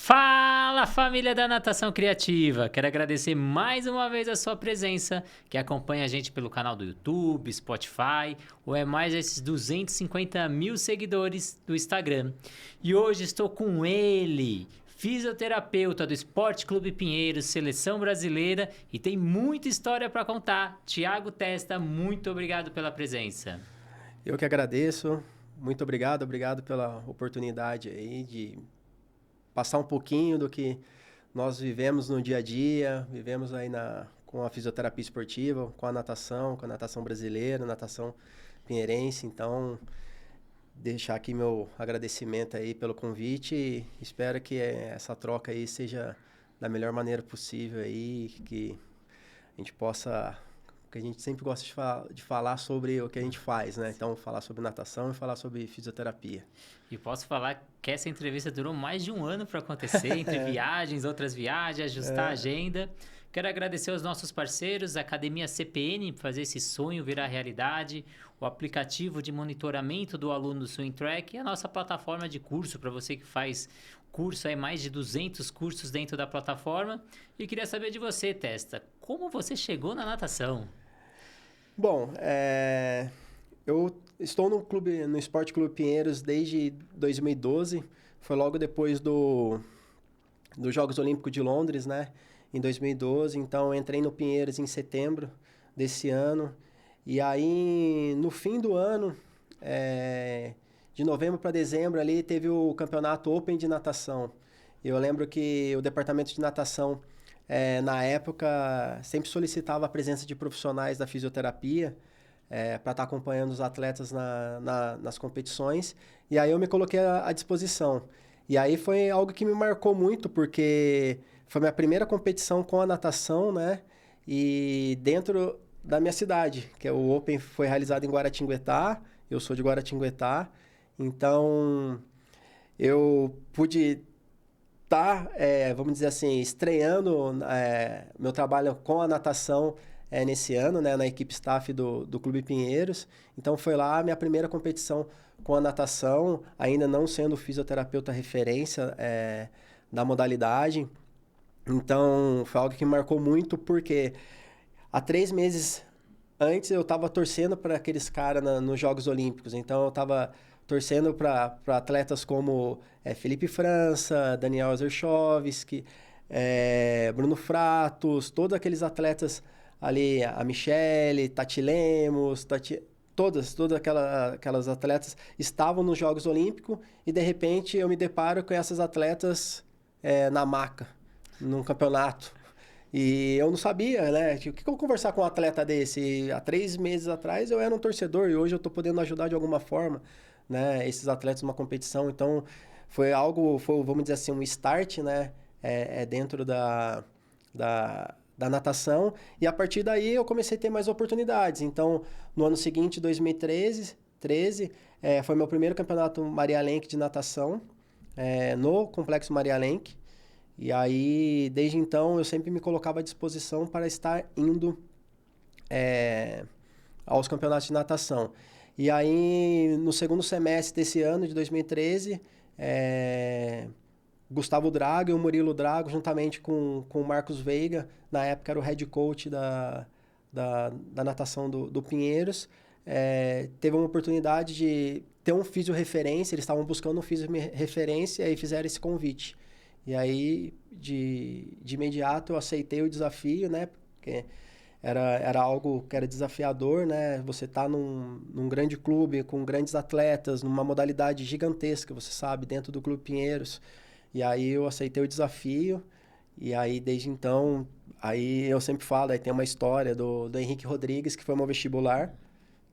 Fala, família da Natação Criativa! Quero agradecer mais uma vez a sua presença, que acompanha a gente pelo canal do YouTube, Spotify, ou é mais esses 250 mil seguidores do Instagram. E hoje estou com ele, fisioterapeuta do Esporte Clube Pinheiros, seleção brasileira, e tem muita história para contar. Thiago Testa, muito obrigado pela presença. Eu que agradeço, muito obrigado pela oportunidade aí de passar um pouquinho do que nós vivemos no dia a dia, vivemos aí com a fisioterapia esportiva, com a natação brasileira, natação pinheirense. Então, deixar aqui meu agradecimento aí pelo convite e espero que essa troca aí seja da melhor maneira possível aí, que a gente possa, porque a gente sempre gosta de falar sobre o que a gente faz, né? Então, falar sobre natação e falar sobre fisioterapia. E posso falar que essa entrevista durou mais de um ano para acontecer, entre viagens, outras viagens, ajustar a agenda. Quero agradecer aos nossos parceiros, a Academia CPN, por fazer esse sonho virar realidade, o aplicativo de monitoramento do aluno do Swim Track e a nossa plataforma de curso, para você que faz curso, aí mais de 200 cursos dentro da plataforma. E queria saber de você, Testa, como você chegou na natação? Bom, eu estou no Esporte Clube Pinheiros desde 2012. Foi logo depois dos Jogos Olímpicos de Londres, né? Em 2012. Então, eu entrei no Pinheiros em setembro desse ano. E aí, no fim do ano, de novembro para dezembro, ali teve o campeonato Open de natação. Eu lembro que o departamento de natação, na época, sempre solicitava a presença de profissionais da fisioterapia para estar acompanhando os atletas nas competições. E aí eu me coloquei à disposição. E aí foi algo que me marcou muito, porque foi minha primeira competição com a natação, né? E dentro da minha cidade, que é o Open foi realizado em Guaratinguetá. Eu sou de Guaratinguetá. Então, eu pude estar, vamos dizer assim, estreando meu trabalho com a natação nesse ano, né, na equipe staff do Clube Pinheiros. Então, foi lá a minha primeira competição com a natação, ainda não sendo fisioterapeuta referência da modalidade. Então, foi algo que me marcou muito, porque há 3 meses antes eu estava torcendo para aqueles caras nos Jogos Olímpicos. Então, eu estava torcendo para atletas como Felipe França, Daniel Azershovski, Bruno Fratos, todos aqueles atletas ali, a Michele, Tati Lemos, todas aquelas atletas estavam nos Jogos Olímpicos e de repente eu me deparo com essas atletas na maca, num campeonato. E eu não sabia, né? O que eu vou conversar com um atleta desse? Há 3 meses atrás eu era um torcedor e hoje eu estou podendo ajudar de alguma forma, né? Esses atletas numa competição. Então, vamos dizer assim, um start, né? Dentro da natação. E a partir daí eu comecei a ter mais oportunidades. Então, no ano seguinte, 2013, foi meu primeiro campeonato Maria Lenk de natação, no Complexo Maria Lenk. E aí, desde então, eu sempre me colocava à disposição para estar indo aos campeonatos de natação. E aí, no segundo semestre desse ano, de 2013, Gustavo Drago e o Murilo Drago, juntamente com o Marcos Veiga, na época era o head coach da natação do Pinheiros, teve uma oportunidade de ter um físio referência, eles estavam buscando um físio referência e fizeram esse convite. E aí, de imediato, eu aceitei o desafio, né? Porque era algo que era desafiador, né? Você tá num grande clube, com grandes atletas, numa modalidade gigantesca, você sabe, dentro do Clube Pinheiros. E aí eu aceitei o desafio. E aí, desde então, aí eu sempre falo, aí tem uma história do Henrique Rodrigues, que foi meu vestibular,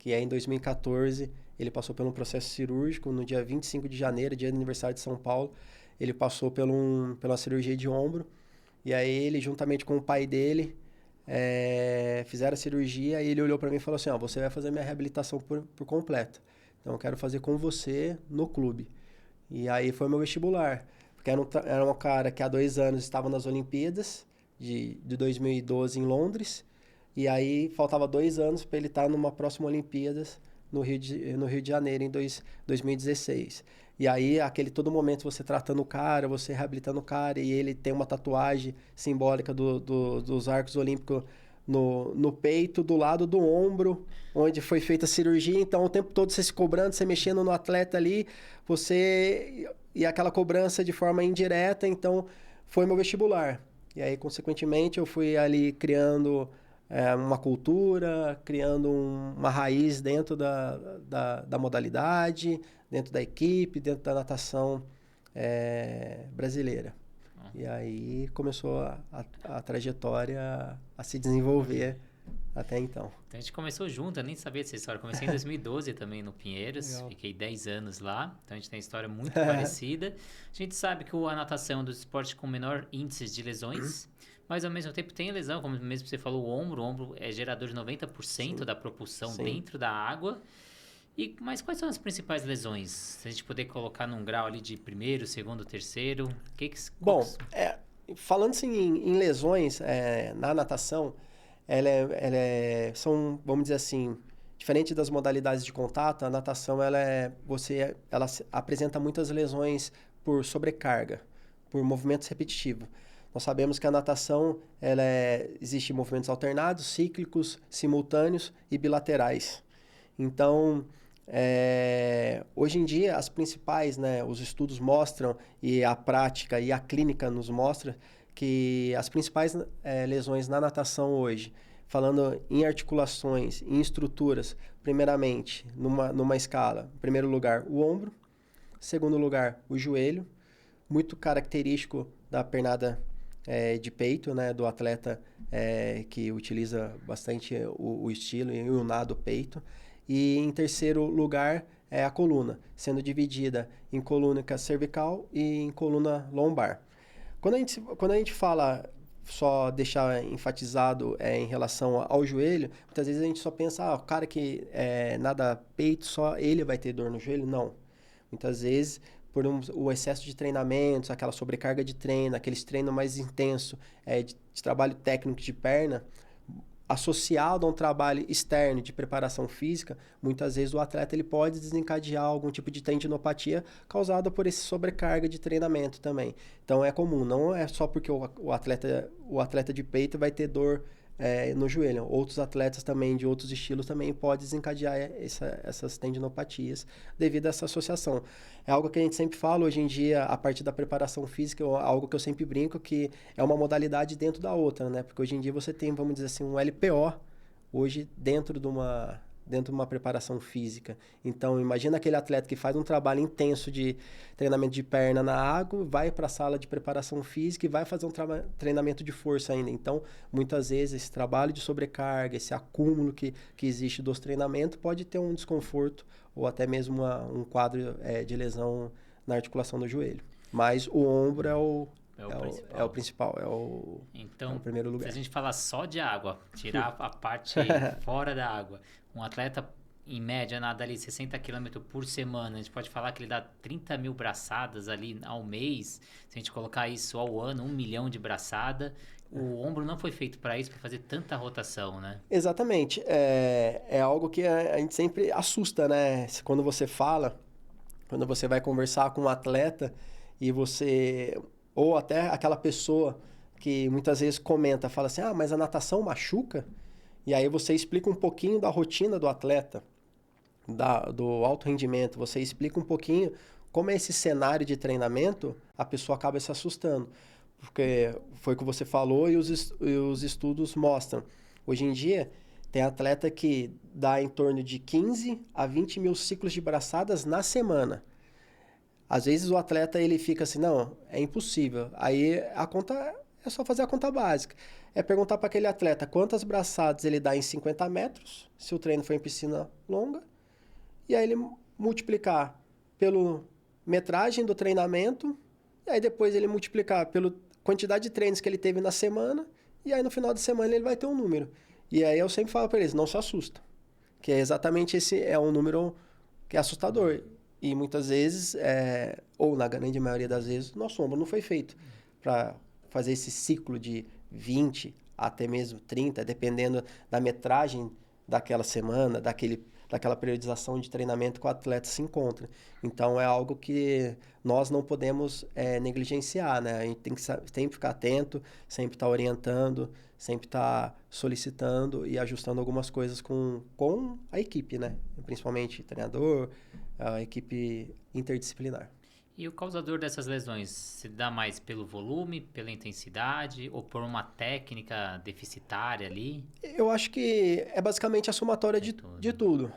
que em 2014, ele passou por um processo cirúrgico no dia 25 de janeiro, dia do aniversário de São Paulo. Ele passou pela cirurgia de ombro, e aí ele, juntamente com o pai dele, fizeram a cirurgia, e ele olhou para mim e falou assim, você vai fazer minha reabilitação por completo. Então, eu quero fazer com você no clube. E aí foi meu vestibular, porque era um cara que há 2 anos estava nas Olimpíadas, de 2012 em Londres, e aí faltava 2 anos para ele estar numa próxima Olimpíadas no Rio de Janeiro, em 2016. E aí, todo momento você tratando o cara, você reabilitando o cara, e ele tem uma tatuagem simbólica dos arcos olímpicos no peito, do lado do ombro, onde foi feita a cirurgia. Então, o tempo todo você se cobrando, você mexendo no atleta ali, e aquela cobrança de forma indireta. Então, foi meu vestibular. E aí, consequentemente, eu fui ali criando uma cultura, criando uma raiz dentro da modalidade, dentro da equipe, dentro da natação brasileira. E aí começou a trajetória a se desenvolver até então. Então a gente começou junto, eu nem sabia dessa história. Comecei em 2012 também no Pinheiros, legal. Fiquei 10 anos lá, então a gente tem uma história muito parecida. A gente sabe que a natação é um dos esportes com menor índice de lesões, mas ao mesmo tempo tem lesão, como mesmo você falou, o ombro é gerador de 90% Sim. da propulsão Sim. dentro da água. Mas quais são as principais lesões? Se a gente puder colocar num grau ali de primeiro, segundo, terceiro, Bom, falando assim em lesões na natação, são, vamos dizer assim, diferente das modalidades de contato, a natação ela apresenta muitas lesões por sobrecarga, por movimentos repetitivos. Nós sabemos que a natação existe movimentos alternados, cíclicos, simultâneos e bilaterais. Então, hoje em dia, as principais, os estudos mostram, e a prática e a clínica nos mostra, que as principais lesões na natação hoje, falando em articulações, em estruturas, primeiramente, numa escala, em primeiro lugar, o ombro, segundo lugar, o joelho, muito característico da pernada de peito, do atleta que utiliza bastante o estilo e o nado peito. E em terceiro lugar é a coluna, sendo dividida em coluna cervical e em coluna lombar. Quando a gente fala, só deixar enfatizado em relação ao joelho, muitas vezes a gente só pensa, o cara que nada peito, só ele vai ter dor no joelho. Não. Muitas vezes, por o excesso de treinamentos, aquela sobrecarga de treino, aqueles treinos mais intensos de trabalho técnico de perna, associado a um trabalho externo de preparação física, muitas vezes o atleta ele pode desencadear algum tipo de tendinopatia causada por essa sobrecarga de treinamento também. Então é comum, não é só porque o atleta de peito vai ter dor no joelho. Outros atletas também de outros estilos também podem desencadear essas tendinopatias devido a essa associação. É algo que a gente sempre fala hoje em dia, a partir da preparação física, algo que eu sempre brinco, que é uma modalidade dentro da outra, né? Porque hoje em dia você tem, vamos dizer assim, um LPO hoje dentro de uma preparação física. Então, imagina aquele atleta que faz um trabalho intenso de treinamento de perna na água, vai para a sala de preparação física e vai fazer um treinamento de força ainda. Então, muitas vezes, esse trabalho de sobrecarga, esse acúmulo que existe dos treinamentos, pode ter um desconforto ou até mesmo um quadro de lesão na articulação do joelho. Mas o ombro é o principal, então, é o primeiro lugar. Se a gente falar só de água, tirar a parte fora da água, um atleta, em média, nada ali 60 km por semana, a gente pode falar que ele dá 30 mil braçadas ali ao mês, se a gente colocar isso ao ano, 1 milhão de braçada. O ombro não foi feito para isso, para fazer tanta rotação, né? Exatamente. É algo que a gente sempre assusta, né? Quando você vai conversar com um atleta e você... Ou até aquela pessoa que muitas vezes fala assim, mas a natação machuca? E aí você explica um pouquinho da rotina do atleta, do alto rendimento, você explica um pouquinho como é esse cenário de treinamento, a pessoa acaba se assustando. Porque foi o que você falou e os estudos mostram. Hoje em dia, tem atleta que dá em torno de 15 a 20 mil ciclos de braçadas na semana. Às vezes o atleta ele fica assim, não, é impossível. Aí a conta é só fazer a conta básica. É perguntar para aquele atleta quantas braçadas ele dá em 50 metros, se o treino for em piscina longa, e aí ele multiplicar pela metragem do treinamento, e aí depois ele multiplicar pela quantidade de treinos que ele teve na semana, e aí no final de semana ele vai ter um número. E aí eu sempre falo para eles, não se assusta, que é exatamente esse um número que é assustador. E muitas vezes, ou na grande maioria das vezes, nosso ombro não foi feito para fazer esse ciclo de 20 até mesmo 30, dependendo da metragem daquela semana, aquela periodização de treinamento que o atleta se encontra. Então, é algo que nós não podemos negligenciar, né? A gente tem que sempre ficar atento, sempre estar orientando, sempre estar solicitando e ajustando algumas coisas com a equipe, né? Principalmente treinador, a equipe interdisciplinar. E o causador dessas lesões se dá mais pelo volume, pela intensidade ou por uma técnica deficitária ali? Eu acho que é basicamente a somatória de tudo.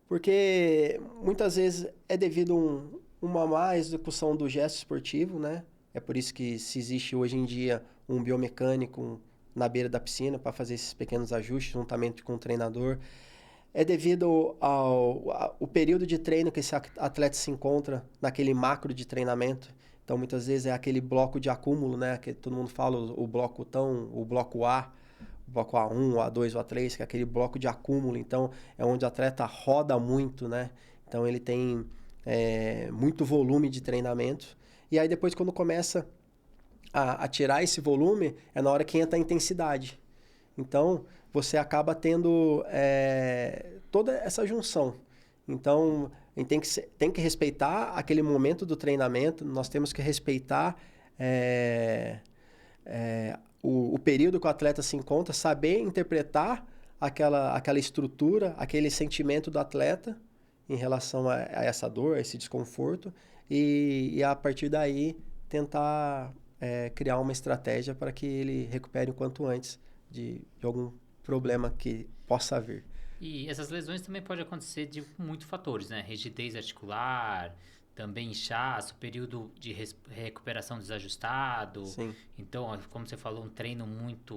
Porque muitas vezes é devido a uma má execução do gesto esportivo, né? É por isso que se existe hoje em dia um biomecânico na beira da piscina para fazer esses pequenos ajustes, juntamente com o treinador. É devido ao período de treino que esse atleta se encontra naquele macro de treinamento. Então, muitas vezes é aquele bloco de acúmulo, né? Que todo mundo fala, o bloco o bloco A, o bloco A1, o A2, o A3, que é aquele bloco de acúmulo. Então, é onde o atleta roda muito, né? Então, ele tem muito volume de treinamento. E aí, depois, quando começa a tirar esse volume, é na hora que entra a intensidade. Então, você acaba tendo toda essa junção. Então, a gente tem que respeitar aquele momento do treinamento, nós temos que respeitar o período que o atleta se encontra, saber interpretar aquela estrutura, aquele sentimento do atleta em relação a essa dor, a esse desconforto, e a partir daí tentar criar uma estratégia para que ele recupere o quanto antes de algum problema que possa vir. E essas lesões também podem acontecer de muitos fatores, né? Rigidez articular, também inchaço, período de recuperação desajustado. Sim. Então, como você falou, um treino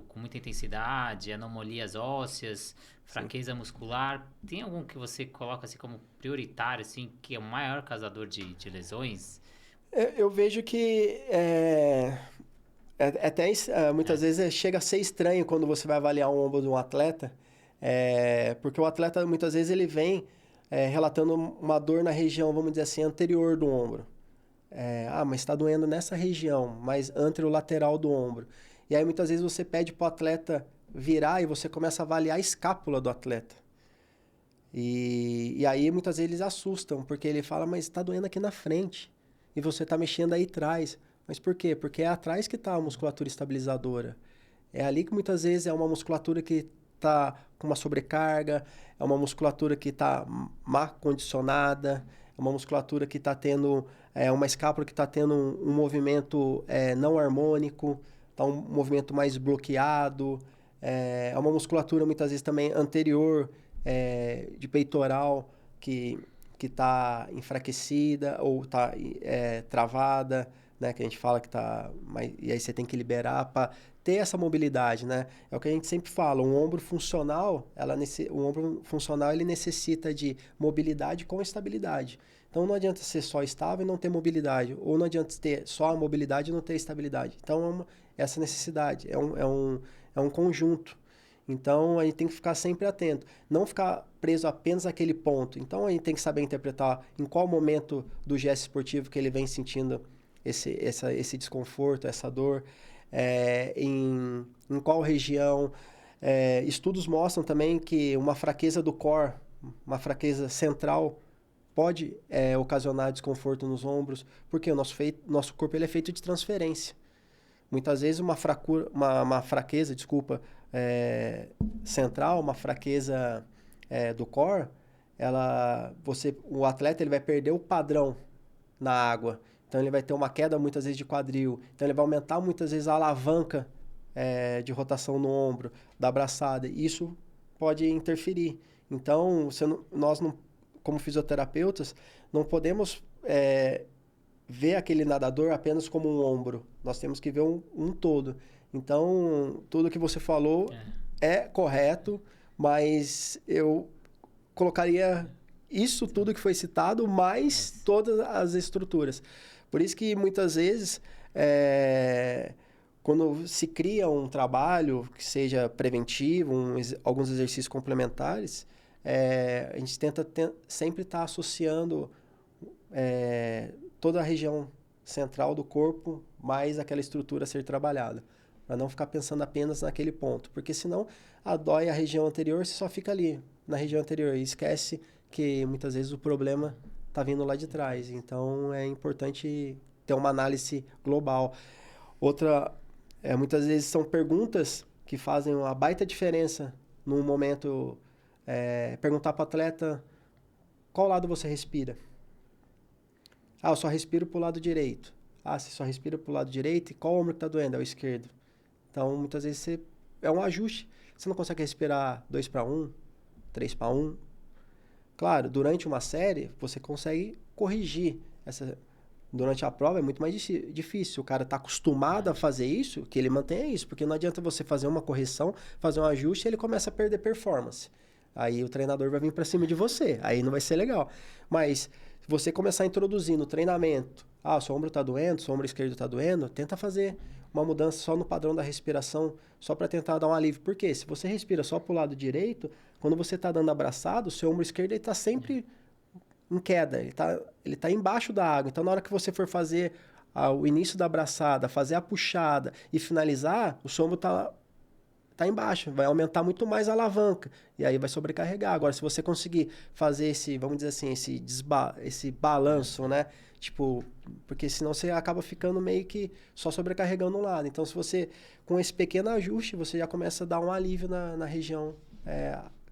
com muita intensidade, anomalias ósseas, fraqueza Sim. muscular. Tem algum que você coloca assim como prioritário, assim, que é o maior causador de lesões? Eu vejo que até muitas vezes chega a ser estranho quando você vai avaliar o ombro de um atleta, porque o atleta muitas vezes ele vem relatando uma dor na região, vamos dizer assim, anterior do ombro. Mas está doendo nessa região, mais anterolateral do ombro. E aí muitas vezes você pede para o atleta virar e você começa a avaliar a escápula do atleta. E aí muitas vezes eles assustam, porque ele fala, mas está doendo aqui na frente e você está mexendo aí atrás. Mas por quê? Porque é atrás que está a musculatura estabilizadora. É ali que muitas vezes é uma musculatura que está com uma sobrecarga, é uma musculatura que está má condicionada, é uma musculatura que está tendo, uma escápula que está tendo um movimento não harmônico, está um movimento mais bloqueado, é uma musculatura muitas vezes também anterior, de peitoral, que está enfraquecida ou está travada, né, que a gente fala que tá, e aí você tem que liberar para ter essa mobilidade, né? É o que a gente sempre fala, um ombro funcional, ele necessita de mobilidade com estabilidade. Então não adianta ser só estável e não ter mobilidade, ou não adianta ter só a mobilidade e não ter estabilidade. Então essa necessidade é um conjunto. Então a gente tem que ficar sempre atento, não ficar preso apenas àquele ponto. Então a gente tem que saber interpretar em qual momento do gesto esportivo que ele vem sentindo esse desconforto, essa dor, em qual região. Estudos mostram também que uma fraqueza do core, uma fraqueza central, pode ocasionar desconforto nos ombros, porque o nosso corpo ele é feito de transferência. Muitas vezes uma fraqueza, central, uma fraqueza do core, o atleta ele vai perder o padrão na água. Então, ele vai ter uma queda, muitas vezes, de quadril. Então, ele vai aumentar, muitas vezes, a alavanca de rotação no ombro, da braçada. E isso pode interferir. Então, nós, como fisioterapeutas, não podemos ver aquele nadador apenas como um ombro. Nós temos que ver um todo. Então, tudo que você falou é correto, mas eu colocaria isso tudo que foi citado, mais todas as estruturas. Por isso que muitas vezes, quando se cria um trabalho que seja preventivo, alguns exercícios complementares, a gente tenta sempre estar associando toda a região central do corpo, mais aquela estrutura a ser trabalhada, para não ficar pensando apenas naquele ponto, porque senão dói a região anterior, você só fica ali na região anterior e esquece porque muitas vezes o problema está vindo lá de trás. Então, é importante ter uma análise global. Outra, muitas vezes são perguntas que fazem uma baita diferença num momento. Perguntar para o atleta qual lado você respira. Ah, eu só respiro para o lado direito. Ah, você só respira para o lado direito, e qual ombro que está doendo? É o esquerdo. Então, muitas vezes é um ajuste. Você não consegue respirar 2-1, 3-1. Claro, durante uma série, você consegue corrigir. Durante a prova é muito mais difícil. O cara está acostumado a fazer isso, que ele mantenha isso. Porque não adianta você fazer uma correção, fazer um ajuste e ele começa a perder performance. Aí o treinador vai vir para cima de você. Aí não vai ser legal. Mas se você começar a introduzir no treinamento, seu ombro está doendo, seu ombro esquerdo está doendo, tenta fazer uma mudança só no padrão da respiração, só para tentar dar um alívio. Por quê? Se você respira só para o lado direito, quando você está dando abraçado, o seu ombro esquerdo está sempre em queda, ele tá embaixo da água. Então, na hora que você for fazer o início da abraçada, fazer a puxada e finalizar, o seu ombro tá embaixo, vai aumentar muito mais a alavanca, e aí vai sobrecarregar. Agora, se você conseguir fazer vamos dizer assim, esse balanço, né? Tipo, porque senão você acaba ficando meio que só sobrecarregando um lado. Então, se você, com esse pequeno ajuste, você já começa a dar um alívio na região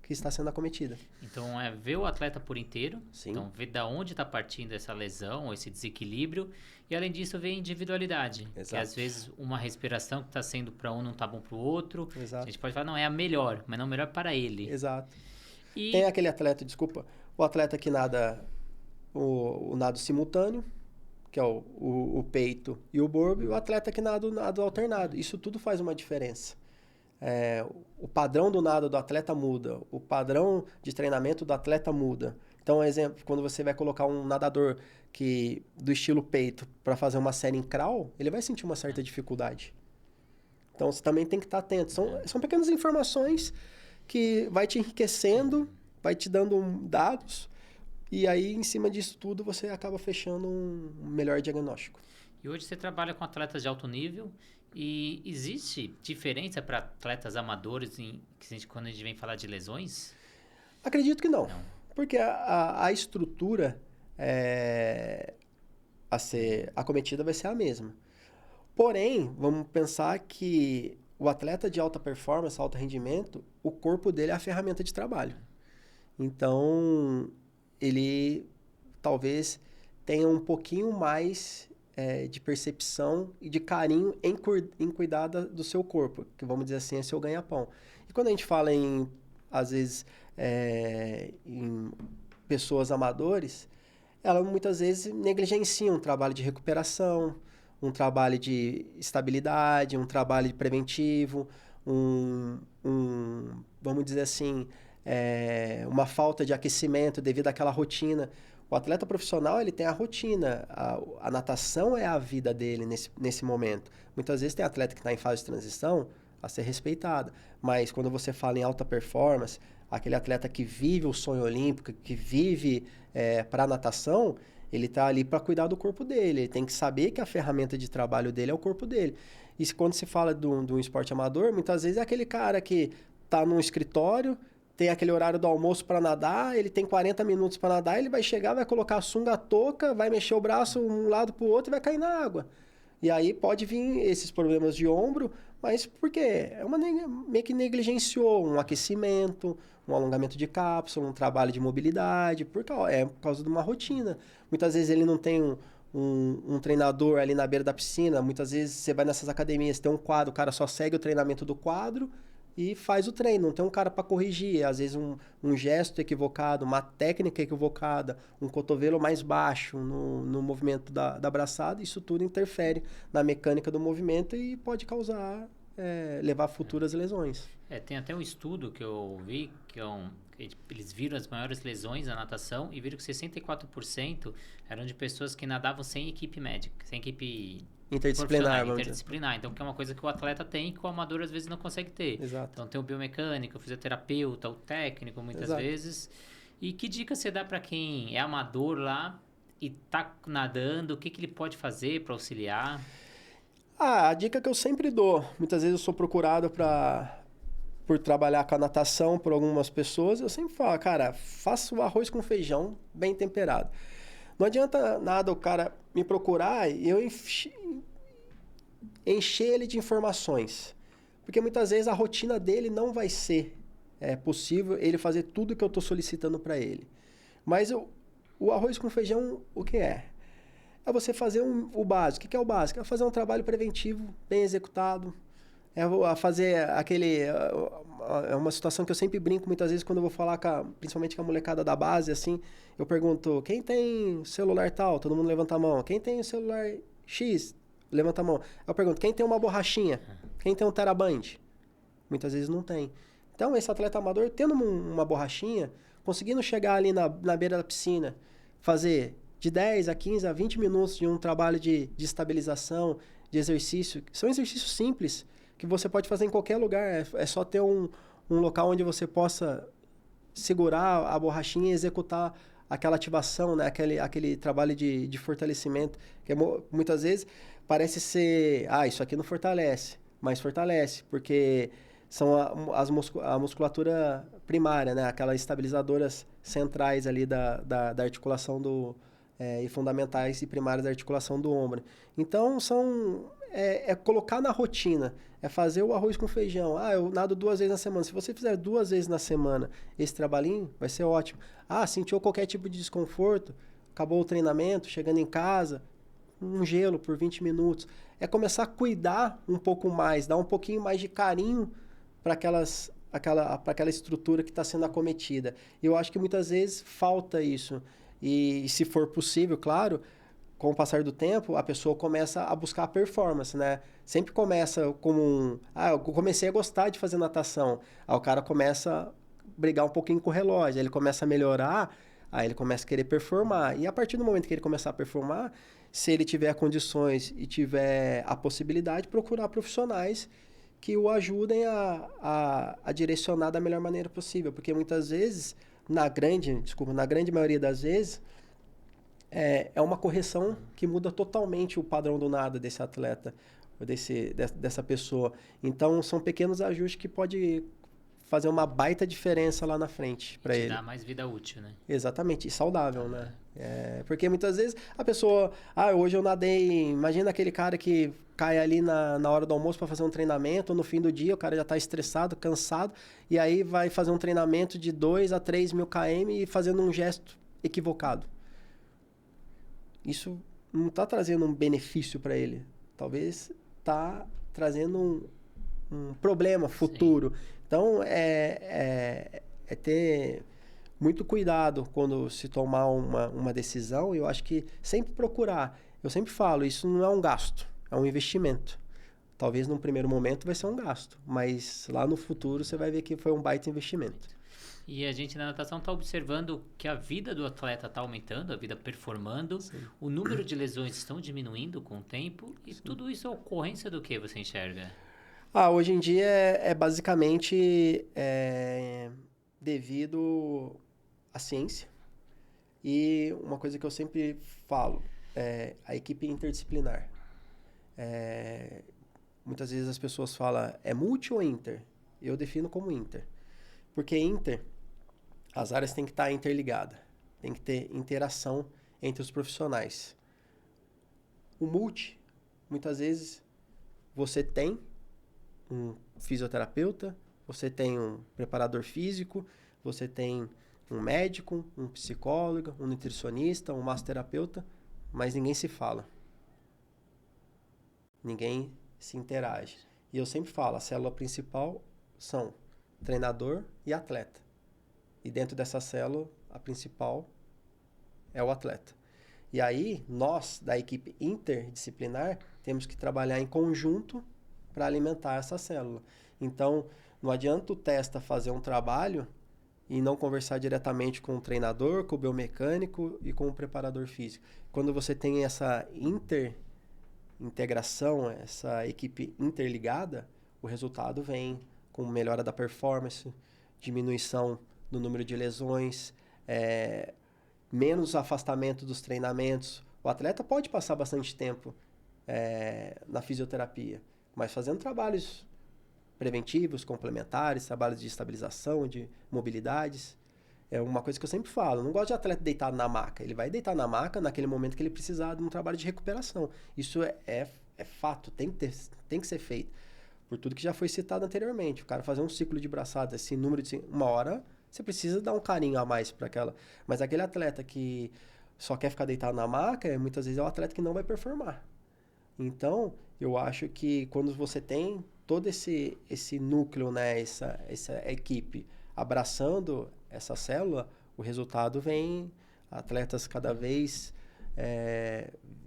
que está sendo acometida. Então, ver o atleta por inteiro. Sim. Então, ver da onde está partindo essa lesão, ou esse desequilíbrio. E, além disso, ver a individualidade. Exato. Que, às vezes, uma respiração que está sendo para um não está bom para o outro. Exato. A gente pode falar, não, é a melhor, mas não melhor para ele. Exato. Tem aquele atleta, o atleta que nada o nado simultâneo, que é o peito e o borbo, e o atleta que nada o nado alternado. Isso tudo faz uma diferença. O padrão do nado do atleta muda, o padrão de treinamento do atleta muda. Então, um exemplo, quando você vai colocar um nadador do estilo peito para fazer uma série em crawl, ele vai sentir uma certa dificuldade. Então, você também tem que estar atento. São pequenas informações que vai te enriquecendo, vai te dando dados, e aí, em cima disso tudo, você acaba fechando um melhor diagnóstico. E hoje você trabalha com atletas de alto nível. E existe diferença para atletas amadores quando a gente vem falar de lesões? Acredito que não. Porque a estrutura a ser acometida vai ser a mesma. Porém, vamos pensar que o atleta de alta performance, alto rendimento, o corpo dele é a ferramenta de trabalho. Então, ele talvez tenha um pouquinho mais de percepção e de carinho em cuidar do seu corpo, que vamos dizer assim, é seu ganha-pão. E quando a gente fala às vezes, em pessoas amadores, elas muitas vezes negligenciam um trabalho de recuperação, um trabalho de estabilidade, um trabalho de preventivo, vamos dizer assim, uma falta de aquecimento devido àquela rotina. O atleta profissional, ele tem a rotina, a natação é a vida dele nesse momento. Muitas vezes tem atleta que está em fase de transição a ser respeitado, mas quando você fala em alta performance, aquele atleta que vive o sonho olímpico, que vive para a natação, ele está ali para cuidar do corpo dele, ele tem que saber que a ferramenta de trabalho dele é o corpo dele. E quando se fala de um esporte amador, muitas vezes é aquele cara que está num escritório, tem aquele horário do almoço para nadar, ele tem 40 minutos para nadar, ele vai chegar, vai colocar a sunga, a touca, vai mexer o braço um lado para o outro e vai cair na água. E aí pode vir esses problemas de ombro, mas por quê? Meio que negligenciou um aquecimento, um alongamento de cápsula, um trabalho de mobilidade, por causa de uma rotina. Muitas vezes ele não tem um treinador ali na beira da piscina, muitas vezes você vai nessas academias, tem um quadro, o cara só segue o treinamento do quadro e faz o treino, não tem um cara para corrigir, às vezes um gesto equivocado, uma técnica equivocada, um cotovelo mais baixo no movimento da abraçada, isso tudo interfere na mecânica do movimento e pode causar, levar a futuras lesões. Tem até um estudo que eu vi, eles viram as maiores lesões na natação e viram que 64% eram de pessoas que nadavam sem equipe médica, sem equipe interdisciplinar. Então, que é uma coisa que o atleta tem que o amador às vezes não consegue ter. Exato. Então, tem o biomecânico, o fisioterapeuta, o técnico, muitas Exato. vezes. E que dica você dá para quem é amador lá e tá nadando? O que ele pode fazer para auxiliar? A dica que eu sempre dou, muitas vezes eu sou procurado para por trabalhar com a natação, por algumas pessoas, eu sempre falo, cara, faça o arroz com feijão bem temperado. Não adianta nada o cara me procurar e eu encher ele de informações. Porque muitas vezes a rotina dele não vai ser possível ele fazer tudo que eu estou solicitando para ele. Mas o arroz com feijão, o que é? É você fazer o básico. O que é o básico? É fazer um trabalho preventivo bem executado. É fazer aquele... É uma situação que eu sempre brinco muitas vezes quando eu vou falar, principalmente com a molecada da base, assim, eu pergunto, quem tem celular tal? Todo mundo levanta a mão. Quem tem o celular X? Levanta a mão. Eu pergunto, quem tem uma borrachinha? Quem tem um teraband? Muitas vezes não tem. Então, esse atleta amador, tendo uma borrachinha, conseguindo chegar ali na beira da piscina, fazer de 10 a 15 a 20 minutos de um trabalho de estabilização, de exercício. São exercícios simples, que você pode fazer em qualquer lugar. É só ter um local onde você possa segurar a borrachinha e executar aquela ativação, né? aquele trabalho de fortalecimento. Que muitas vezes parece ser, isso aqui não fortalece, mas fortalece, porque são a musculatura primária, né? Aquelas estabilizadoras centrais ali da articulação e fundamentais e primárias da articulação do ombro. Então, é colocar na rotina, é fazer o arroz com feijão. Eu nado 2 vezes na semana. Se você fizer 2 vezes na semana esse trabalhinho, vai ser ótimo. Sentiu qualquer tipo de desconforto, acabou o treinamento, chegando em casa, um gelo por 20 minutos. É começar a cuidar um pouco mais, dar um pouquinho mais de carinho para aquela estrutura que está sendo acometida. E eu acho que muitas vezes falta isso. E se for possível, claro, com o passar do tempo, a pessoa começa a buscar a performance, né? Sempre começa como eu comecei a gostar de fazer natação. Aí o cara começa a brigar um pouquinho com o relógio, aí ele começa a melhorar, aí ele começa a querer performar. E a partir do momento que ele começar a performar, se ele tiver condições e tiver a possibilidade, procurar profissionais que o ajudem a direcionar da melhor maneira possível. Porque muitas vezes, na grande maioria das vezes, é uma correção que muda totalmente o padrão do nada desse atleta, dessa pessoa. Então, são pequenos ajustes que podem fazer uma baita diferença lá na frente para ele. Dar mais vida útil, né? Exatamente, e saudável, né? Porque muitas vezes a pessoa... hoje eu nadei... Imagina aquele cara que cai ali na hora do almoço para fazer um treinamento, ou no fim do dia o cara já está estressado, cansado, e aí vai fazer um treinamento de 2 a 3 mil km e fazendo um gesto equivocado. Isso não está trazendo um benefício para ele. Talvez está trazendo um problema futuro. Sim. Então, é ter muito cuidado quando se tomar uma decisão. Eu acho que sempre procurar. Eu sempre falo, isso não é um gasto, é um investimento. Talvez num primeiro momento vai ser um gasto, mas lá no futuro você vai ver que foi um baita investimento. E a gente na natação está observando que a vida do atleta está aumentando, a vida performando, Sim. O número de lesões estão diminuindo com o tempo, e Sim. Tudo isso é ocorrência do que você enxerga? Hoje em dia é basicamente devido à ciência. E uma coisa que eu sempre falo, a equipe interdisciplinar. Muitas vezes as pessoas falam, é multi ou inter? Eu defino como inter. Porque inter, as áreas têm que estar interligadas. Tem que ter interação entre os profissionais. O multi, muitas vezes, você tem um fisioterapeuta, você tem um preparador físico, você tem um médico, um psicólogo, um nutricionista, um massoterapeuta, mas ninguém se fala. Ninguém se interage. E eu sempre falo, a célula principal são treinador e atleta. E dentro dessa célula, a principal é o atleta. E aí, nós, da equipe interdisciplinar, temos que trabalhar em conjunto para alimentar essa célula. Então, não adianta o testa fazer um trabalho e não conversar diretamente com o treinador, com o biomecânico e com o preparador físico. Quando você tem essa integração, essa equipe interligada, o resultado vem com melhora da performance, diminuição do número de lesões, menos afastamento dos treinamentos. O atleta pode passar bastante tempo na fisioterapia, mas fazendo trabalhos preventivos, complementares, trabalhos de estabilização, de mobilidades. É uma coisa que eu sempre falo. Eu não gosto de atleta deitado na maca. Ele vai deitar na maca naquele momento que ele precisar de um trabalho de recuperação. Isso é fato, tem que ser feito. Por tudo que já foi citado anteriormente. O cara fazer um ciclo de braçadas, esse número de... Uma hora, você precisa dar um carinho a mais para aquela... Mas aquele atleta que só quer ficar deitado na maca, muitas vezes é um atleta que não vai performar. Então, eu acho que quando você tem todo esse núcleo, né, essa equipe abraçando essa célula, o resultado vem, atletas cada vez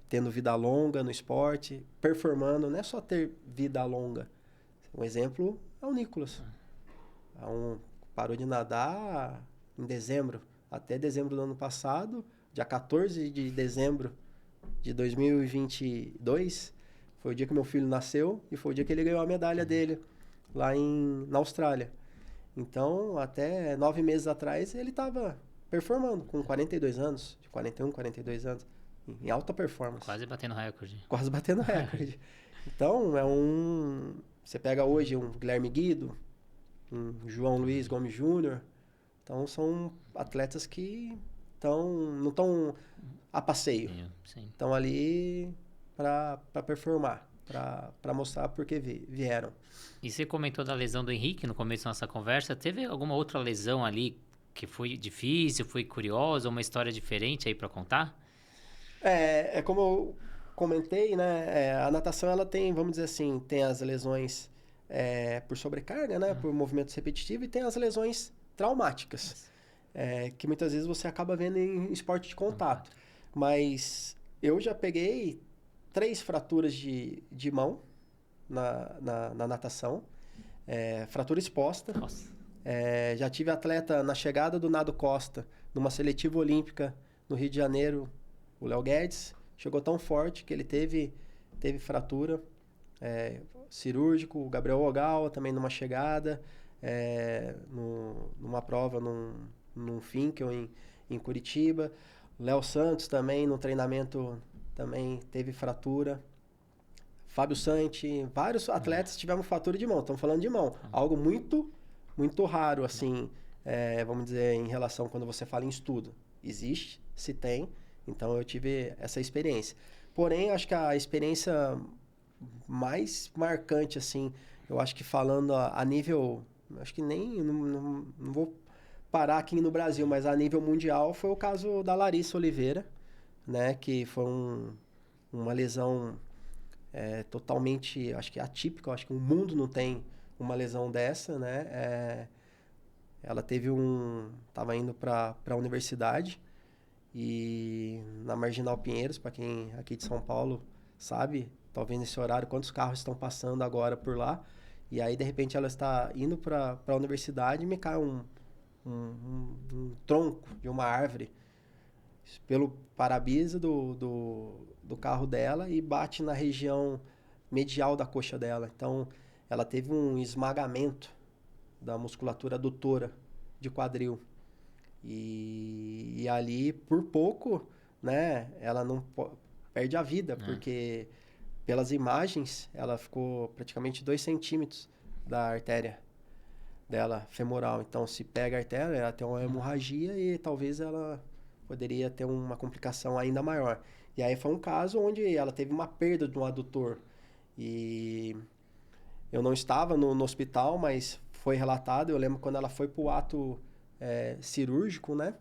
tendo vida longa no esporte, performando, não é só ter vida longa. Um exemplo é o Nicolas. Parou de nadar em dezembro, até dezembro do ano passado, dia 14 de dezembro de 2022, foi o dia que meu filho nasceu e foi o dia que ele ganhou a medalha dele lá na Austrália. Então, até 9 meses atrás, ele estava performando com 42 anos, de 41, 42 anos, em alta performance. Quase batendo recorde. Quase batendo recorde. Então, você pega hoje um Guilherme Guido, um João Luiz Gomes Júnior, então são atletas que não estão a passeio. Estão ali para performar, para mostrar porque vieram. E você comentou da lesão do Henrique no começo da nossa conversa. Teve alguma outra lesão ali que foi difícil, foi curiosa, uma história diferente aí para contar? É como eu comentei, né? A natação, ela tem, vamos dizer assim, tem as lesões por sobrecarga, né? Por movimentos repetitivos, e tem as lesões traumáticas, que muitas vezes você acaba vendo em esporte de contato. Mas eu já peguei 3 fraturas de mão na natação, fratura exposta. Já tive atleta na chegada do Nado Costa, numa seletiva olímpica no Rio de Janeiro, o Léo Guedes, chegou tão forte que ele teve fratura cirúrgico. O Gabriel Ogawa também numa chegada, numa prova num Finkel em Curitiba. O Léo Santos também no treinamento também teve fratura. Fábio Santi, vários atletas tiveram fratura de mão. Estamos falando de mão. Algo muito, muito raro, assim, vamos dizer, em relação quando você fala em estudo. Existe, se tem. Então, eu tive essa experiência. Porém, acho que a experiência mais marcante, assim, eu acho que falando a nível... Acho que não vou parar aqui no Brasil, mas a nível mundial foi o caso da Larissa Oliveira, né? Que foi uma lesão totalmente, acho que atípica. Acho que o mundo não tem uma lesão dessa, né? Ela estava indo para a universidade e na Marginal Pinheiros, para quem aqui de São Paulo sabe, talvez nesse horário, quantos carros estão passando agora por lá. E aí, de repente, ela está indo para a universidade e me cai um tronco de uma árvore pelo para-brisa do carro dela e bate na região medial da coxa dela. Então, ela teve um esmagamento da musculatura adutora de quadril. E ali, por pouco, né, ela não perde a vida, porque pelas imagens, ela ficou praticamente 2 centímetros da artéria dela femoral. Então, se pega a artéria, ela tem uma hemorragia e talvez ela poderia ter uma complicação ainda maior. E aí foi um caso onde ela teve uma perda de um adutor. E eu não estava no hospital, mas foi relatado. Eu lembro quando ela foi para o ato cirúrgico, né?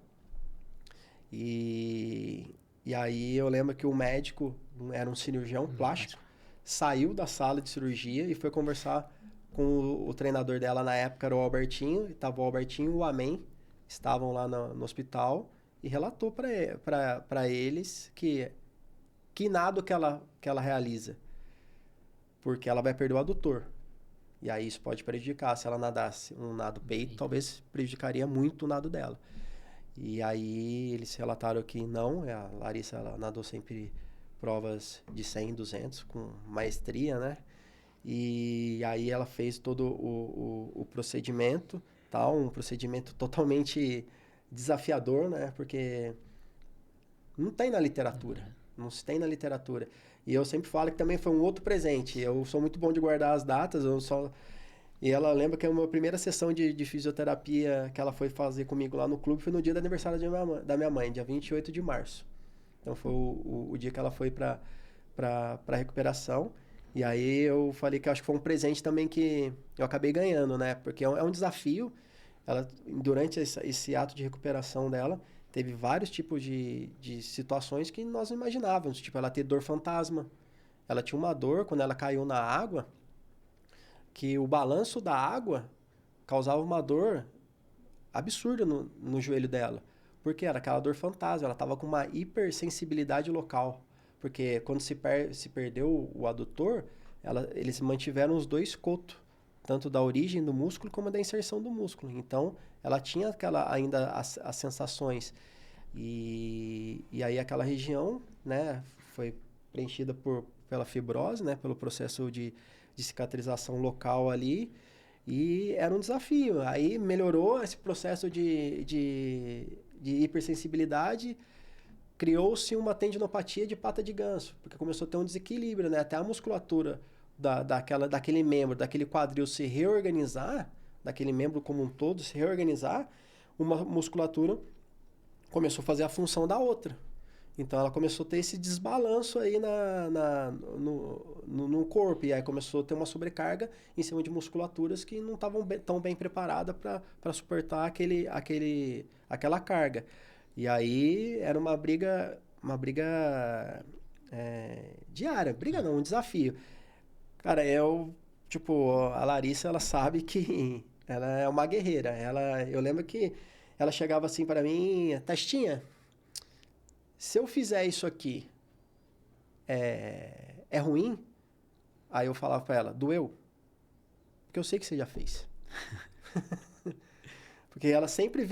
E aí eu lembro que o médico, era um cirurgião plástico, saiu da sala de cirurgia e foi conversar com o treinador dela na época, era o Albertinho. Estava o Albertinho e o Amém, estavam lá no hospital, e relatou para eles que nado que ela realiza, porque ela vai perder o adutor. E aí isso pode prejudicar. Se ela nadasse um nado peito, talvez prejudicaria muito o nado dela. E aí eles relataram que não, a Larissa, ela nadou sempre provas de 100, 200, com maestria, né? E aí ela fez todo o procedimento, tal, um procedimento totalmente desafiador, né? Porque não tem na literatura, não se tem na literatura. E eu sempre falo que também foi um outro presente. Eu sou muito bom de guardar as datas, E ela lembra que a minha primeira sessão de fisioterapia que ela foi fazer comigo lá no clube foi no dia do aniversário da minha mãe, dia 28 de março. Então foi o dia que ela foi para recuperação. E aí eu falei que eu acho que foi um presente também que eu acabei ganhando, né? Porque é um desafio. Ela, durante esse ato de recuperação dela, teve vários tipos de situações que nós não imaginávamos. Tipo, ela ter dor fantasma. Ela tinha uma dor quando ela caiu na água, que o balanço da água causava uma dor absurda no joelho dela. Porque era aquela dor fantasma, ela estava com uma hipersensibilidade local. Porque quando se perdeu o adutor, eles mantiveram os dois cotos, tanto da origem do músculo como da inserção do músculo. Então, ela tinha ainda as sensações. E aí aquela região, né, foi preenchida pela fibrose, né, pelo processo de cicatrização local ali. E era um desafio. Aí melhorou esse processo de hipersensibilidade, criou-se uma tendinopatia de pata de ganso, porque começou a ter um desequilíbrio, né? Até a musculatura daquele membro, daquele quadril se reorganizar, daquele membro como um todo se reorganizar, uma musculatura começou a fazer a função da outra. Então ela começou a ter esse desbalanço aí no corpo. E aí começou a ter uma sobrecarga em cima de musculaturas que não estavam tão bem preparadas para suportar aquela carga. E aí era uma briga diária. Briga não, um desafio. Cara, a Larissa, ela sabe que ela é uma guerreira. Eu lembro que ela chegava assim para mim, Testinha, se eu fizer isso aqui, é ruim? Aí eu falava pra ela, doeu? Porque eu sei que você já fez. Porque ela sempre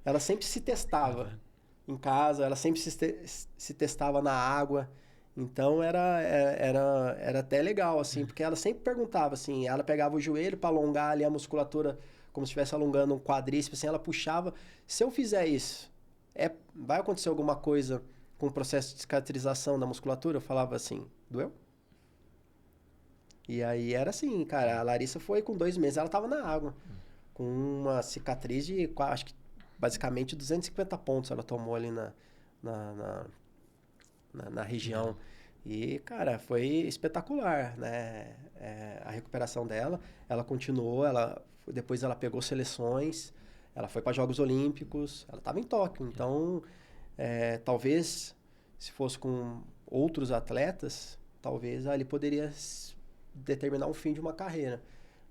ela sempre se testava em casa, ela sempre se testava na água. Então era até legal, assim, porque ela sempre perguntava, assim, ela pegava o joelho para alongar ali a musculatura, como se estivesse alongando um quadríceps, assim, ela puxava. Se eu fizer isso, vai acontecer alguma coisa com o processo de cicatrização da musculatura? Eu falava assim, doeu? E aí era assim, cara, a Larissa foi com 2 meses, ela tava na água, com uma cicatriz de, acho que basicamente 250 pontos ela tomou ali na região. E, cara, foi espetacular, né? A recuperação dela, ela continuou, depois ela pegou seleções, ela foi para Jogos Olímpicos, ela estava em Tóquio, então talvez se fosse com outros atletas, talvez ali poderia determinar o fim de uma carreira.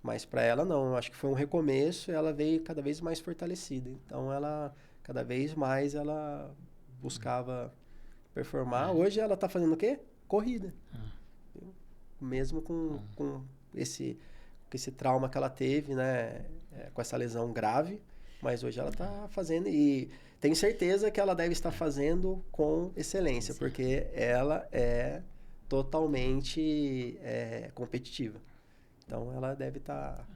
Mas para ela não, eu acho que foi um recomeço e ela veio cada vez mais fortalecida. Então cada vez mais ela buscava performar. Hoje ela está fazendo o quê? Corrida. Mesmo com esse trauma que ela teve, né? Com essa lesão grave. Mas hoje ela está fazendo e tenho certeza que ela deve estar fazendo com excelência, porque ela é totalmente competitiva. Então ela deve estar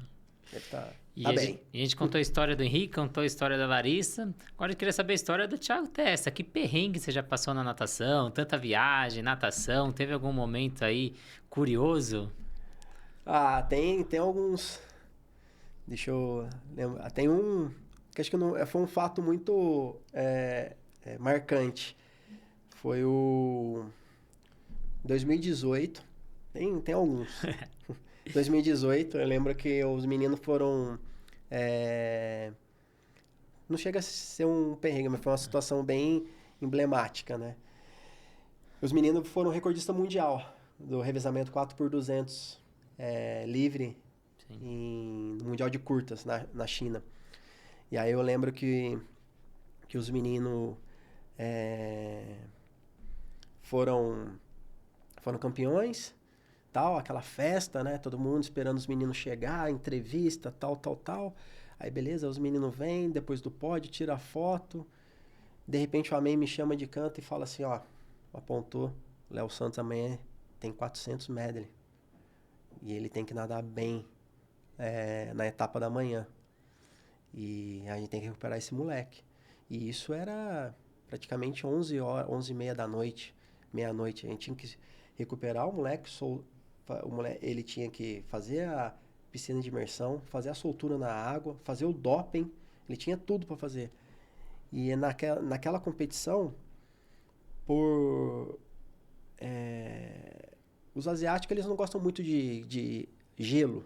bem. A gente contou a história do Henrique, contou a história da Larissa. Agora eu queria saber a história do Thiago Testa. Que perrengue você já passou na natação? Tanta viagem, natação. Teve algum momento aí curioso? Ah, tem alguns. Deixa eu lembrar. Tem um que acho que foi um fato muito marcante. Foi o 2018. Tem alguns. 2018, eu lembro que os meninos foram... Não chega a ser um perrengue, mas foi uma situação bem emblemática, né? Os meninos foram recordista mundial do revezamento 4x200 livre no Mundial de Curtas na China. E aí eu lembro que os meninos foram campeões, tal, aquela festa, né? Todo mundo esperando os meninos chegar, entrevista, tal. Aí beleza, os meninos vêm, depois do pódio, tira a foto. De repente o Amém me chama de canto e fala assim, ó, apontou, Léo Santos amanhã tem 400 medley. E ele tem que nadar bem na etapa da manhã. E a gente tem que recuperar esse moleque. E isso era praticamente 11 horas, 11h30 da noite, meia-noite. A gente tinha que recuperar o moleque, ele tinha que fazer piscina de imersão, fazer a soltura na água, fazer o doping. Ele tinha tudo para fazer. E naquela competição, os asiáticos eles não gostam muito de gelo.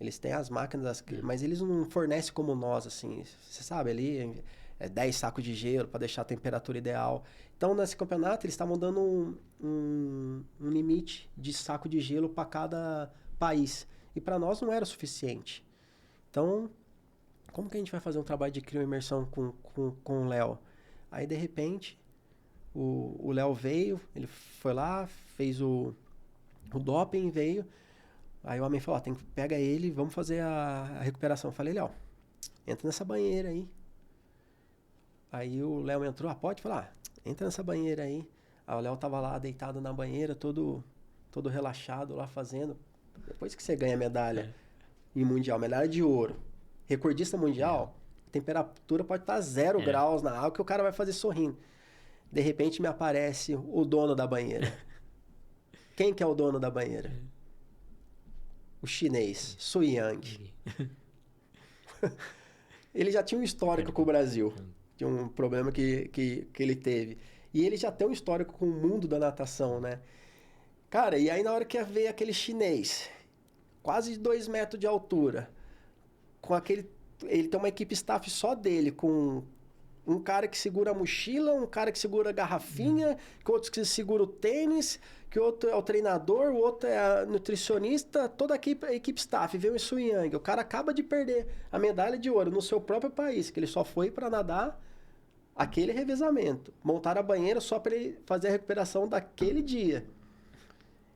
Eles têm as máquinas, mas eles não fornecem como nós, assim. Você sabe, ali 10 sacos de gelo para deixar a temperatura ideal. Então, nesse campeonato, eles estavam dando um limite de saco de gelo para cada país. E para nós não era suficiente. Então, como que a gente vai fazer um trabalho de crioimersão com o Léo? Aí, de repente, o Léo veio, ele foi lá, fez o doping, veio. Aí o homem falou, pega ele, vamos fazer a recuperação. Eu falei, Léo, entra nessa banheira aí. Aí o Léo entrou, pode falar, entra nessa banheira aí. Aí o Léo tava lá deitado na banheira, todo relaxado lá fazendo. Depois que você ganha medalha em mundial, medalha de ouro, recordista mundial, a temperatura pode estar 0 graus na água que o cara vai fazer sorrindo. De repente me aparece o dono da banheira. Quem que é o dono da banheira? O chinês, Su Yang. Ele já tinha um histórico com o Brasil. Tinha um problema que ele teve. E ele já tem um histórico com o mundo da natação, né? Cara, e aí na hora que veio aquele chinês, quase 2 metros de altura, com aquele... Ele tem uma equipe staff só dele, com um cara que segura a mochila, um cara que segura a garrafinha, que outro que segura o tênis, que outro é o treinador, o outro é a nutricionista, toda a equipe staff. Vem o Su Yang. O cara acaba de perder a medalha de ouro no seu próprio país, que ele só foi para nadar aquele revezamento. Montaram a banheira só para ele fazer a recuperação daquele dia.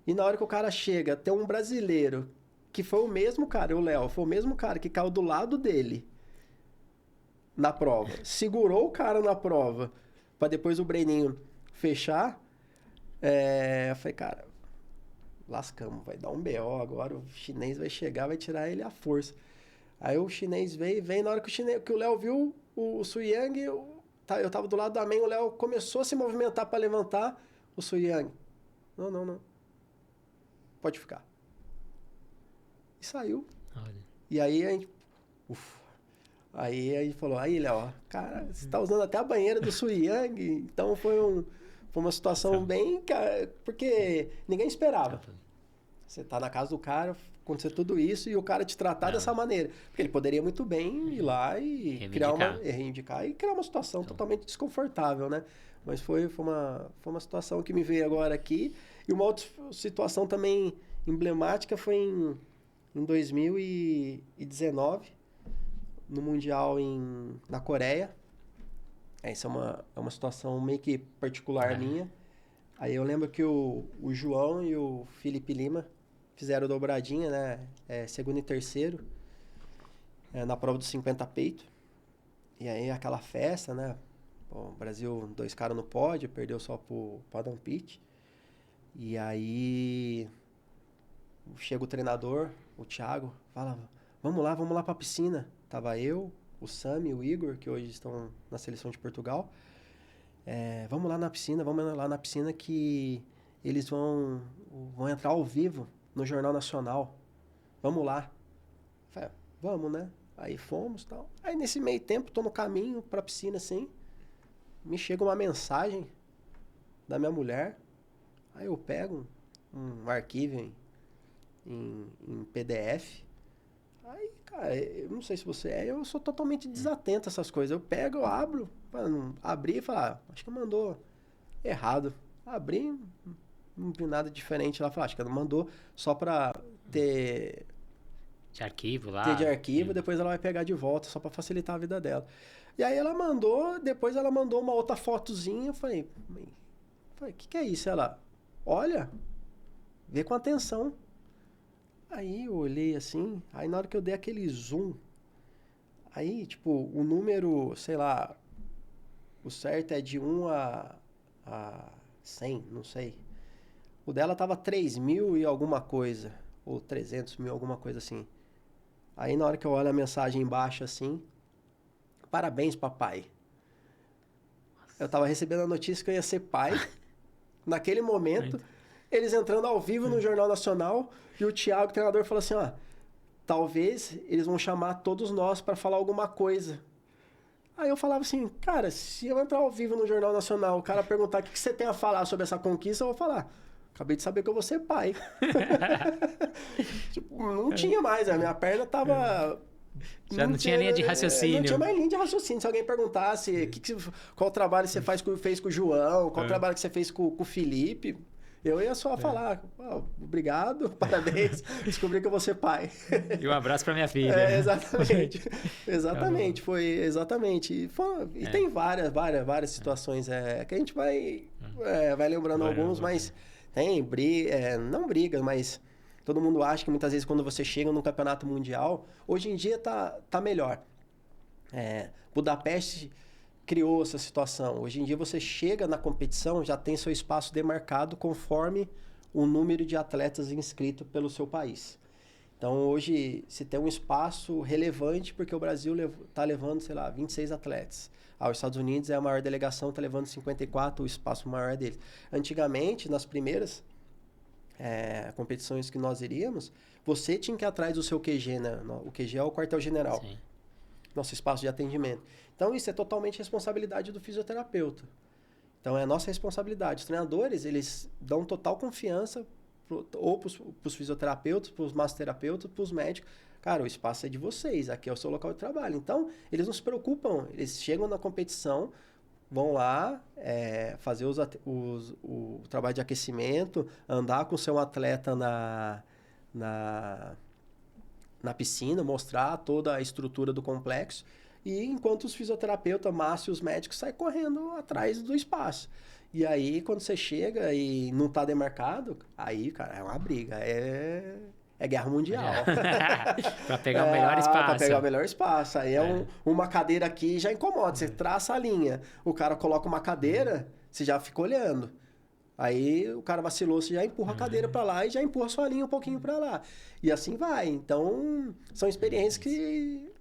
E na hora que o cara chega, tem um brasileiro, que foi o mesmo cara, o Léo, foi o mesmo cara que caiu do lado dele na prova. Segurou o cara na prova para depois o Breninho fechar. Eu falei, cara, lascamos, vai dar um BO agora, o chinês vai chegar, vai tirar ele à força. Aí o chinês veio na hora que o Léo viu o Su Yang, eu tava do lado da main, o Léo começou a se movimentar para levantar, o Su Yang, não, pode ficar. E saiu. Olha. E aí a gente, aí a gente falou, aí Léo, cara, você tá usando até a banheira do Su Yang, então foi uma situação bem... Porque ninguém esperava. Você tá na casa do cara, acontecer tudo isso e o cara te tratar dessa maneira. Porque ele poderia muito bem ir lá e reivindicar e criar uma situação totalmente desconfortável, né? Mas foi uma situação que me veio agora aqui. E uma outra situação também emblemática foi em 2019, no Mundial na Coreia. Essa é uma situação meio que particular minha. Aí eu lembro que o João e o Felipe Lima fizeram dobradinha, né? Segundo e terceiro, na prova dos 50 peito. E aí aquela festa, né? Bom, o Brasil, 2 caras no pódio, perdeu só pro Adam Pitt. E aí chega o treinador, o Thiago, fala, vamos lá pra piscina. Tava eu, o Sami e o Igor, que hoje estão na seleção de Portugal. Vamos lá na piscina que eles vão entrar ao vivo no Jornal Nacional. Vamos lá. Falei, vamos, né? Aí fomos e tal. Aí nesse meio tempo, tô no caminho pra piscina assim, me chega uma mensagem da minha mulher. Aí eu pego um arquivo em PDF. Aí, cara, eu não sei se você eu sou totalmente desatento a essas coisas. Eu pego, eu abro, abri e falo, acho que mandou errado. Abri, não vi nada diferente lá. Falei, acho que ela mandou só pra ter... De arquivo lá. Ter de arquivo, depois ela vai pegar de volta, só pra facilitar a vida dela. E aí ela mandou, depois ela mandou uma outra fotozinha. Eu falei, o que é isso? Ela, olha, vê com atenção. Aí eu olhei assim, aí na hora que eu dei aquele zoom, aí, tipo, o número, sei lá, o certo é de 1 a 100, não sei. O dela tava 3.000 e alguma coisa, ou 300.000, alguma coisa assim. Aí na hora que eu olho a mensagem embaixo assim, parabéns, papai. Eu tava recebendo a notícia que eu ia ser pai, naquele momento... Eles entrando ao vivo no Jornal Nacional e o Thiago, o treinador, falou assim, talvez eles vão chamar todos nós para falar alguma coisa. Aí eu falava assim, cara, se eu entrar ao vivo no Jornal Nacional, o cara perguntar o que você tem a falar sobre essa conquista, eu vou falar, acabei de saber que eu vou ser pai. Tipo, não tinha mais, a minha perna tava... Já não tinha linha de raciocínio. Não tinha mais linha de raciocínio. Se alguém perguntasse qual trabalho você fez com o João, qual trabalho que você fez com o Felipe... Eu ia só falar, obrigado, parabéns, descobri que eu vou ser pai. E um abraço para minha filha. Exatamente. Exatamente, foi exatamente. E tem várias situações que a gente vai lembrando alguns, mas tem não brigas, mas todo mundo acha que muitas vezes quando você chega no campeonato mundial, hoje em dia tá melhor. Budapeste criou essa situação. Hoje em dia você chega na competição, já tem seu espaço demarcado conforme o número de atletas inscritos pelo seu país. Então hoje se tem um espaço relevante porque o Brasil está levando, sei lá, 26 atletas. Os Estados Unidos é a maior delegação, está levando 54, o espaço maior é deles. Antigamente, nas primeiras competições que nós iríamos, você tinha que ir atrás do seu QG, né? O QG é o quartel-general. Sim. Nosso espaço de atendimento. Então, isso é totalmente responsabilidade do fisioterapeuta. Então, é nossa responsabilidade. Os treinadores, eles dão total confiança ou para os fisioterapeutas, para os massoterapeutas, para os médicos. Cara, o espaço é de vocês, aqui é o seu local de trabalho. Então, eles não se preocupam. Eles chegam na competição, vão lá fazer o trabalho de aquecimento, andar com o seu atleta na piscina, mostrar toda a estrutura do complexo. E enquanto os fisioterapeutas, Márcio e os médicos saem correndo atrás do espaço. E aí, quando você chega e não está demarcado, aí, cara, é uma briga. É guerra mundial. Para pegar o melhor espaço. Para pegar o melhor espaço. Aí uma cadeira aqui já incomoda. Você traça a linha. O cara coloca uma cadeira, você já fica olhando. Aí o cara vacilou, você já empurra a cadeira para lá e já empurra a sua linha um pouquinho para lá. E assim vai. Então, são experiências que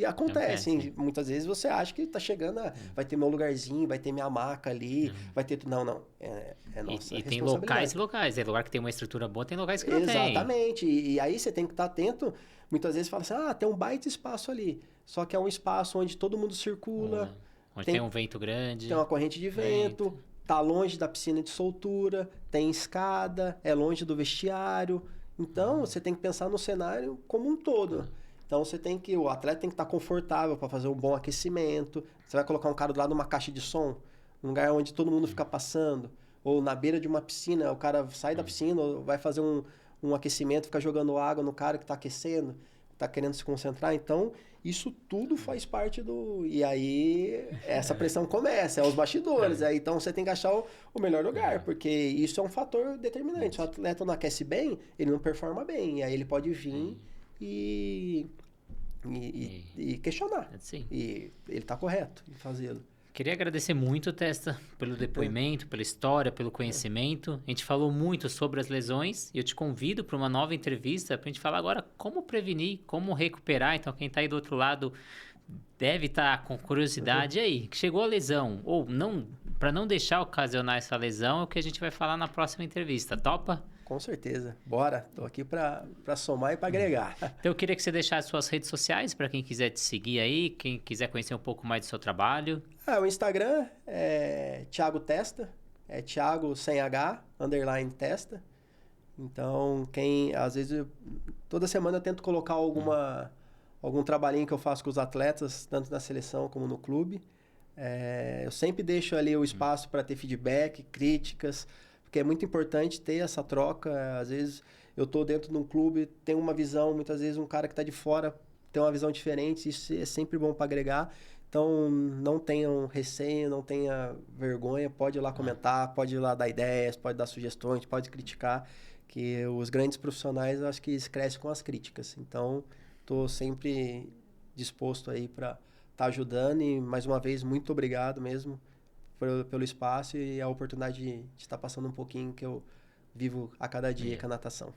acontecem. Muitas vezes você acha que tá chegando, vai ter meu lugarzinho, vai ter minha maca ali, vai ter... Não. É nossa E tem locais. É lugar que tem uma estrutura boa, tem locais que não tem. Exatamente. E aí você tem que estar atento. Muitas vezes fala assim, tem um baita espaço ali. Só que é um espaço onde todo mundo circula. Onde tem um vento grande. Tem uma corrente de vento. Tá longe da piscina de soltura, tem escada, é longe do vestiário. Então, você tem que pensar no cenário como um todo. Então, o atleta tem que estar confortável para fazer um bom aquecimento. Você vai colocar um cara do lado de uma caixa de som, um lugar onde todo mundo fica passando. Ou na beira de uma piscina, o cara sai da piscina, ou vai fazer um aquecimento, fica jogando água no cara que está aquecendo, está querendo se concentrar. Então, isso tudo faz parte do... E aí, essa pressão começa, é os bastidores. Aí, então, você tem que achar o melhor lugar, porque isso é um fator determinante. Se o atleta não aquece bem, ele não performa bem. E aí, ele pode vir e questionar. Sim. E ele está correto em fazê-lo. Queria agradecer muito, Testa, pelo depoimento, pela história, pelo conhecimento. A gente falou muito sobre as lesões e eu te convido para uma nova entrevista para a gente falar agora como prevenir, como recuperar. Então, quem está aí do outro lado deve estar com curiosidade. E aí, chegou a lesão ou não, para não deixar ocasionar essa lesão, é o que a gente vai falar na próxima entrevista. Topa? Com certeza. Bora. Tô aqui para somar e para agregar. Então, eu queria que você deixasse suas redes sociais para quem quiser te seguir aí, quem quiser conhecer um pouco mais do seu trabalho. O Instagram é Thiago Testa, é Thiago sem H, _ Testa. Então, às vezes, toda semana eu tento colocar algum trabalhinho que eu faço com os atletas, tanto na seleção como no clube. Eu sempre deixo ali o espaço para ter feedback, críticas, porque é muito importante ter essa troca. Às vezes, eu estou dentro de um clube, tenho uma visão, muitas vezes um cara que está de fora tem uma visão diferente, isso é sempre bom para agregar. Então, não tenham receio, não tenha vergonha, pode ir lá comentar, pode ir lá dar ideias, pode dar sugestões, pode criticar, que os grandes profissionais, eu acho que eles crescem com as críticas. Então, estou sempre disposto aí para estar ajudando e, mais uma vez, muito obrigado mesmo pelo espaço e a oportunidade de estar passando um pouquinho que eu vivo a cada dia com a natação.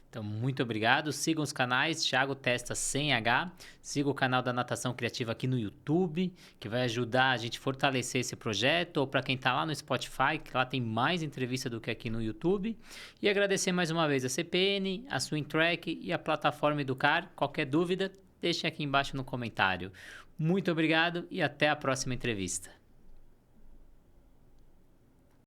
Então, muito obrigado. Sigam os canais Thiago Testa sem H. Siga o canal da Natação Criativa aqui no YouTube, que vai ajudar a gente a fortalecer esse projeto. Ou para quem está lá no Spotify, que lá tem mais entrevista do que aqui no YouTube. E agradecer mais uma vez a CPN, a Swim Track e a plataforma Educar. Qualquer dúvida, deixe aqui embaixo no comentário. Muito obrigado e até a próxima entrevista.